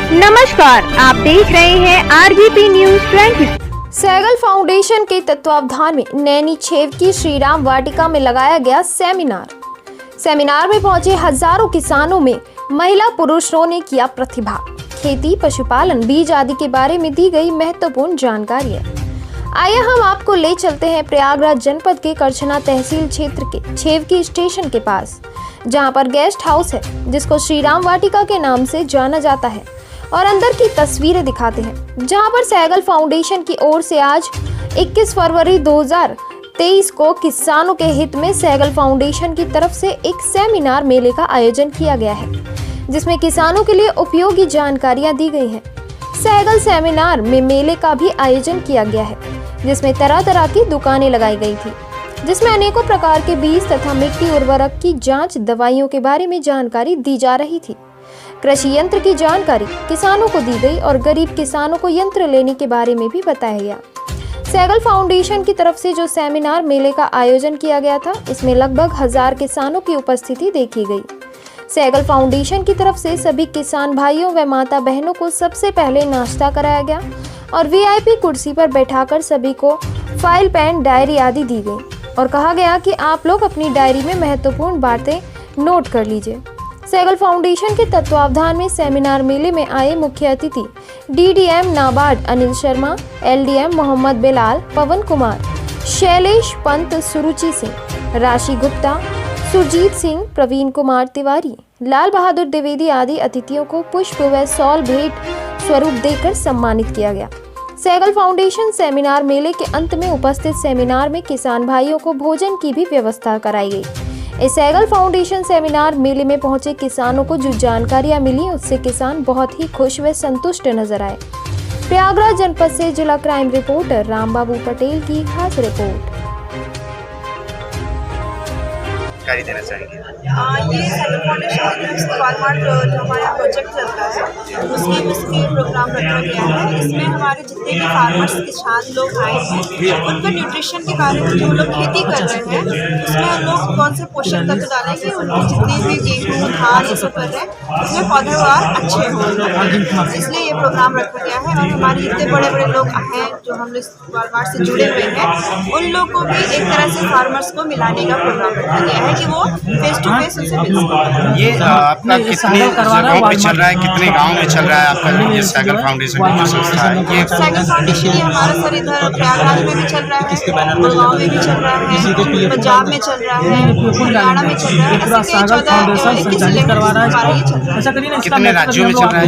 नमस्कार, आप देख रहे हैं आरबीपी न्यूज 20। सहगल फाउंडेशन के तत्वावधान में नैनी छेव की श्री राम वाटिका में लगाया गया सेमिनार में पहुंचे हजारों किसानों में महिला पुरुषों ने किया प्रतिभाग। खेती, पशुपालन, बीज आदि के बारे में दी गई महत्वपूर्ण जानकारियां। आइए हम आपको ले चलते हैं प्रयागराज जनपद के करछना तहसील क्षेत्र के छेवकी स्टेशन के पास, जहां पर गेस्ट हाउस है जिसको श्री राम वाटिका के नाम से जाना जाता है, और अंदर की तस्वीरें दिखाते हैं, जहां पर सहगल फाउंडेशन की ओर से आज 21 फरवरी 2023 को किसानों के हित में सहगल फाउंडेशन की तरफ से एक सेमिनार मेले का आयोजन किया गया है, जिसमें किसानों के लिए उपयोगी जानकारियां दी गई हैं। सहगल सेमिनार में मेले का भी आयोजन किया गया है, जिसमें तरह तरह की दुकानें लगाई गई थी, जिसमें अनेकों प्रकार के बीज तथा मिट्टी उर्वरक की जांच, दवाइयों के बारे में जानकारी दी जा रही थी। कृषि यंत्र की जानकारी किसानों को दी गई और गरीब किसानों को यंत्र लेने के बारे में भी बताया गया। सहगल फाउंडेशन की तरफ से जो सेमिनार मेले का आयोजन किया गया था, इसमें लगभग 1000 किसानों की उपस्थिति देखी गई। सहगल फाउंडेशन की तरफ से सभी किसान भाइयों व माता बहनों को सबसे पहले नाश्ता कराया गया और वीआईपी कुर्सी पर बैठाकर सभी को फाइल, पेन, डायरी आदि दी गई और कहा गया कि आप लोग अपनी डायरी में महत्वपूर्ण बातें नोट कर लीजिए। सहगल फाउंडेशन के तत्वावधान में सेमिनार मेले में आए मुख्य अतिथि डीडीएम नाबार्ड अनिल शर्मा, एलडीएम मोहम्मद बिलाल, पवन कुमार, शैलेश पंत, सुरुचि सिंह, राशि गुप्ता, सुरजीत सिंह, प्रवीण कुमार तिवारी, लाल बहादुर द्विवेदी आदि अतिथियों को पुष्प व सॉल भेंट स्वरूप देकर सम्मानित किया गया। सहगल फाउंडेशन सेमिनार मेले के अंत में उपस्थित सेमिनार में किसान भाइयों को भोजन की भी व्यवस्था कराई गई। इस सहगल फाउंडेशन सेमिनार मेले में पहुंचे किसानों को जो जानकारियां मिली, उससे किसान बहुत ही खुश व संतुष्ट नजर आए। प्रयागराज जनपद से जिला क्राइम रिपोर्टर रामबाबू पटेल की खास रिपोर्ट। देना चाहेंगे? ये सहगल फाउंडेशन की तरफ से वालमार्ट जो हमारा प्रोजेक्ट चलता है, उसके प्रोग्राम रखा गया है। इसमें हमारे जितने भी फार्मर्स, किसान लोग आए हैं, उनका न्यूट्रिशन के बारे में जो लोग खेती कर रहे हैं, उसमें हम लोग कौन से पोषक तत्व डालेंगे, उनकी जितनी भी गेहूँ, धान ये सब कर रहे हैं, उसमें पैदावार अच्छे हों, इसलिए ये प्रोग्राम रखा गया है। और हमारे जितने बड़े बड़े लोग हैं जो हम लोग वालमार्ट से जुड़े हुए हैं, उन लोग को भी एक तरह से फार्मर्स को मिलाने का प्रोग्राम रखा गया है कि वो फेस टू फेस उनसे मिल सके। ये आपका कितने जगहों पे चल रहा है, कितने गांव में चल रहा है आपका ये सहगल फाउंडेशन की जो संस्था है? ये सहगल फाउंडेशन ये हमारा सर इधर प्रयागराज में भी चल रहा है, गुड़गांव में भी चल रहा है, पंजाब में चल रहा है, हरियाणा में चल रहा है, ऐसे कई 14-21 जिले में हमारा ये चल रहा है। कितने राज्यों में चल रहा है?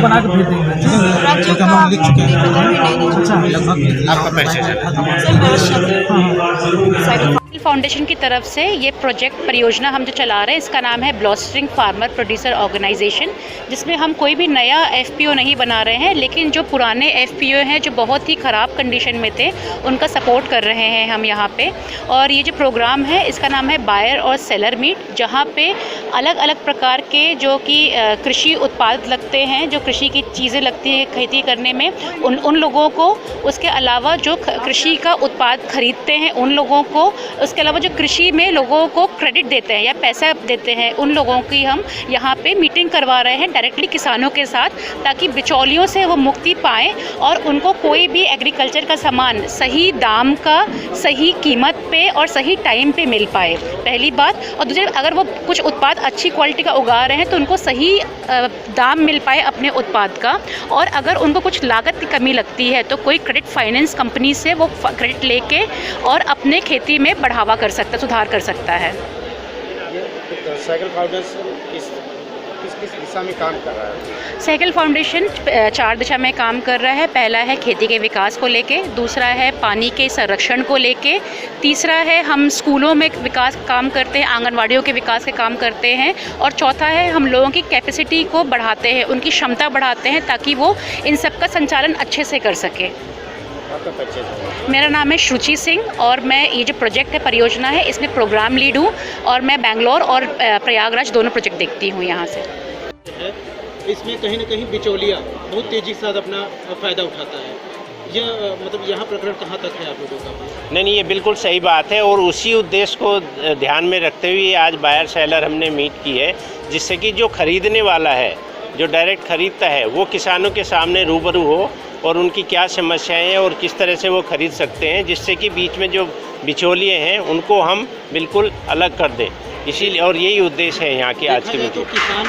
राज्यों का आपका परिचय है। फाउंडेशन की तरफ से ये प्रोजेक्ट परियोजना हम जो चला रहे हैं, इसका नाम है ब्लॉस्टरिंग फार्मर प्रोड्यूसर ऑर्गेनाइजेशन, जिसमें हम कोई भी नया एफपीओ नहीं बना रहे हैं, लेकिन जो पुराने एफपीओ हैं जो बहुत ही ख़राब कंडीशन में थे, उनका सपोर्ट कर रहे हैं हम यहाँ पे। और ये जो प्रोग्राम है, इसका नाम है बायर और सेलर मीट, जहाँ पे अलग अलग प्रकार के जो कि कृषि उत्पाद लगते हैं, जो कृषि की चीज़ें लगती हैं खेती करने में, उन लोगों को, उसके अलावा जो कृषि का उत्पाद खरीदते हैं उन लोगों को, उसके अलावा जो कृषि में लोगों को क्रेडिट देते हैं या पैसा देते हैं, उन लोगों की हम यहाँ पे मीटिंग करवा रहे हैं डायरेक्टली किसानों के साथ, ताकि बिचौलियों से वो मुक्ति पाएँ और उनको कोई भी एग्रीकल्चर का सामान सही दाम का, सही कीमत पे और सही टाइम पे मिल पाए, पहली बात। और दूसरी, अगर वो कुछ उत्पाद अच्छी क्वालिटी का उगा रहे हैं तो उनको सही दाम मिल पाए अपने उत्पाद का। और अगर उनको कुछ लागत की कमी लगती है तो कोई क्रेडिट फाइनेंस कंपनी से वो क्रेडिट लेके और अपने खेती में बढ़ावा कर सकता, सुधार कर सकता है। सहगल फाउंडेशन किस दिशा में काम कर रहा है? सहगल फाउंडेशन 4 दिशा में काम कर रहा है। पहला है खेती के विकास को लेके, दूसरा है पानी के संरक्षण को लेके, तीसरा है हम स्कूलों में विकास काम करते हैं, आंगनवाड़ियों के विकास के काम करते हैं, और चौथा है हम लोगों की कैपेसिटी को बढ़ाते हैं, उनकी क्षमता बढ़ाते हैं ताकि वो इन सब का संचालन अच्छे से कर सके। मेरा नाम है सुरुचि सिंह और मैं ये जो प्रोजेक्ट है, परियोजना है, इसमें प्रोग्राम लीड हूँ और मैं बेंगलोर और प्रयागराज दोनों प्रोजेक्ट देखती हूँ यहाँ से। इसमें कहीं ना कहीं बिचौलिया बहुत तेज़ी के साथ अपना फ़ायदा उठाता है, यह मतलब यहाँ प्रकरण कहाँ तक है आप लोगों का? नहीं, ये बिल्कुल सही बात है और उसी उद्देश्य को ध्यान में रखते हुए आज बायर सेलर हमने मीट की है, जिससे कि जो खरीदने वाला है, जो डायरेक्ट खरीदता है वो किसानों के सामने रूबरू हो और उनकी क्या समस्याएं हैं और किस तरह से वो खरीद सकते हैं, जिससे कि बीच में जो बिचौलिए हैं उनको हम बिल्कुल अलग कर दें। इसीलिए और यही उद्देश्य है यहाँ की आज की तो मीटिंग। किसान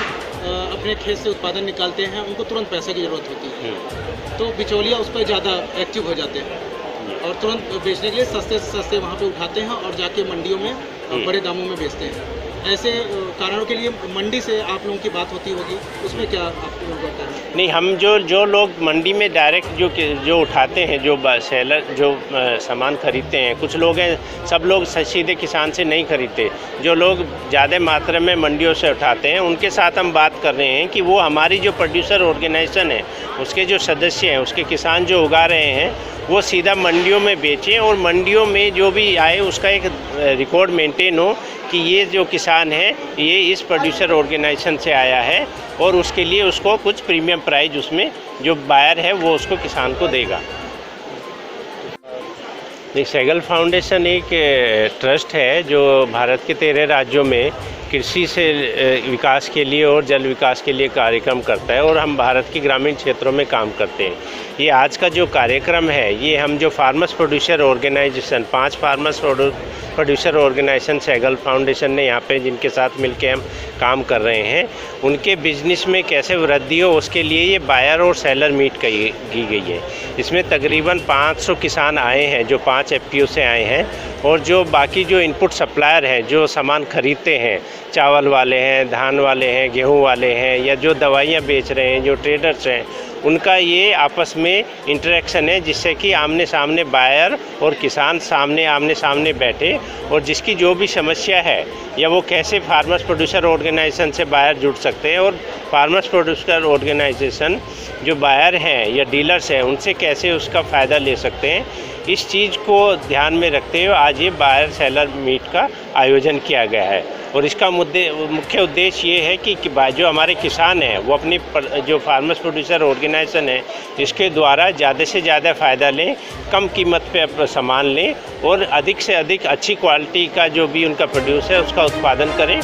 अपने खेत से उत्पादन निकालते हैं, उनको तुरंत पैसे की ज़रूरत होती है, तो बिचौलिया उस पर ज़्यादा एक्टिव हो जाते हैं और तुरंत बेचने के लिए सस्ते से सस्ते वहाँ पे उठाते हैं और जाके मंडियों में बड़े दामों में बेचते हैं। ऐसे कारणों के लिए मंडी से आप लोगों की बात होती होगी, उसमें क्या आप लोग करते हैं? नहीं, हम जो लोग मंडी में डायरेक्ट जो उठाते हैं, जो सेलर जो सामान खरीदते हैं, कुछ लोग हैं, सब लोग सीधे किसान से नहीं खरीदते। जो लोग ज़्यादा मात्रा में मंडियों से उठाते हैं उनके साथ हम बात कर रहे हैं कि वो हमारी जो प्रोड्यूसर ऑर्गेनाइजेशन है उसके जो सदस्य हैं, उसके किसान जो उगा रहे हैं वो सीधा मंडियों में बेचें और मंडियों में जो भी आए उसका एक रिकॉर्ड मेंटेन हो कि ये जो किसान है ये इस प्रोड्यूसर ऑर्गेनाइजेशन से आया है और उसके लिए उसको कुछ प्रीमियम प्राइस उसमें जो बायर है वो उसको किसान को देगा। सहगल फाउंडेशन एक ट्रस्ट है जो भारत के 13 राज्यों में कृषि से विकास के लिए और जल विकास के लिए कार्यक्रम करता है और हम भारत के ग्रामीण क्षेत्रों में काम करते हैं। ये आज का जो कार्यक्रम है ये हम जो farmers producer organisation 5 farmers producer organisation Sehgal foundation ने यहाँ पे जिनके साथ मिलके हम काम कर रहे हैं उनके बिजनेस में कैसे वृद्धि हो उसके लिए ये बायर और सेलर मीट की गई है। इसमें तकरीबन 500 किसान आए हैं जो 5 FPO से आए हैं और जो बाकी जो इनपुट सप्लायर हैं जो सामान खरीदते हैं, चावल वाले हैं, धान वाले हैं, गेहूं वाले हैं या जो दवाइयाँ बेच रहे हैं, जो ट्रेडर्स हैं, उनका ये आपस में इंटरेक्शन है जिससे कि आमने सामने बायर और किसान आमने सामने बैठे और जिसकी जो भी समस्या है या वो कैसे फार्मर्स प्रोड्यूसर ऑर्गेनाइजेशन से बायर जुड़ सकते हैं और फार्मर्स प्रोड्यूसर ऑर्गेनाइजेशन जो बायर हैं या डीलर्स हैं उनसे कैसे उसका फ़ायदा ले सकते हैं, इस चीज़ को ध्यान में रखते हुए आज ये बायर सेलर मीट का आयोजन किया गया है। और इसका मुख्य उद्देश्य ये है कि जो हमारे किसान हैं वो अपनी जो फार्मर्स प्रोड्यूसर ऑर्गेनाइजेशन है इसके द्वारा ज़्यादा से ज़्यादा फ़ायदा लें, कम कीमत पे सामान लें और अधिक से अधिक अच्छी क्वालिटी का जो भी उनका प्रोड्यूस है उसका उत्पादन करें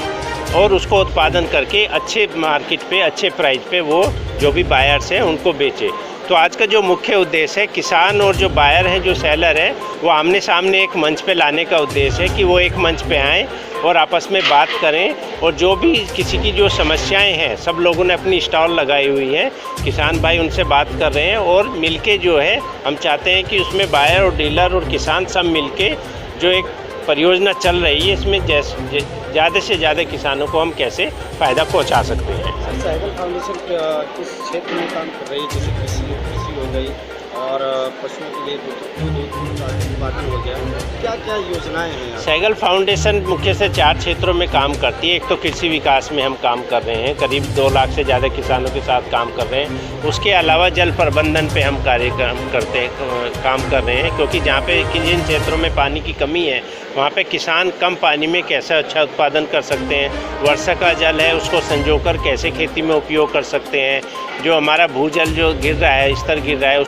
और उसको उत्पादन करके अच्छे मार्केट पे अच्छे प्राइस पे वो जो भी बायर्स हैं उनको बेचें। तो आज का जो मुख्य उद्देश्य है किसान और जो बायर हैं जो सेलर हैं वो आमने सामने एक मंच पे लाने का उद्देश्य है कि वो एक मंच पे आएँ और आपस में बात करें और जो भी किसी की जो समस्याएं हैं, सब लोगों ने अपनी स्टॉल लगाई हुई हैं, किसान भाई उनसे बात कर रहे हैं और मिलके जो है हम चाहते हैं कि उसमें बायर और डीलर और किसान सब मिलके जो एक परियोजना चल रही है इसमें ज़्यादा से ज़्यादा किसानों को हम कैसे फ़ायदा पहुंचा सकते हैं। सहगल फाउंडेशन किस क्षेत्र में काम कर रही है, जैसे कृषि हो गई और पशुओं के लिए दूध हो गया, क्या क्या योजनाएं हैं? सहगल फाउंडेशन मुख्य से 4 क्षेत्रों में काम करती है। एक तो कृषि विकास में हम काम कर रहे हैं, करीब 2 लाख से ज़्यादा किसानों के साथ काम कर रहे हैं। उसके अलावा जल प्रबंधन पे हम काम कर रहे हैं क्योंकि जहाँ पे जिन क्षेत्रों में पानी की कमी है वहाँ पे किसान कम पानी में कैसे अच्छा उत्पादन कर सकते हैं, वर्षा का जल है उसको संजोकर कैसे खेती में उपयोग कर सकते हैं, जो हमारा भूजल जो गिर रहा है, स्तर गिर रहा है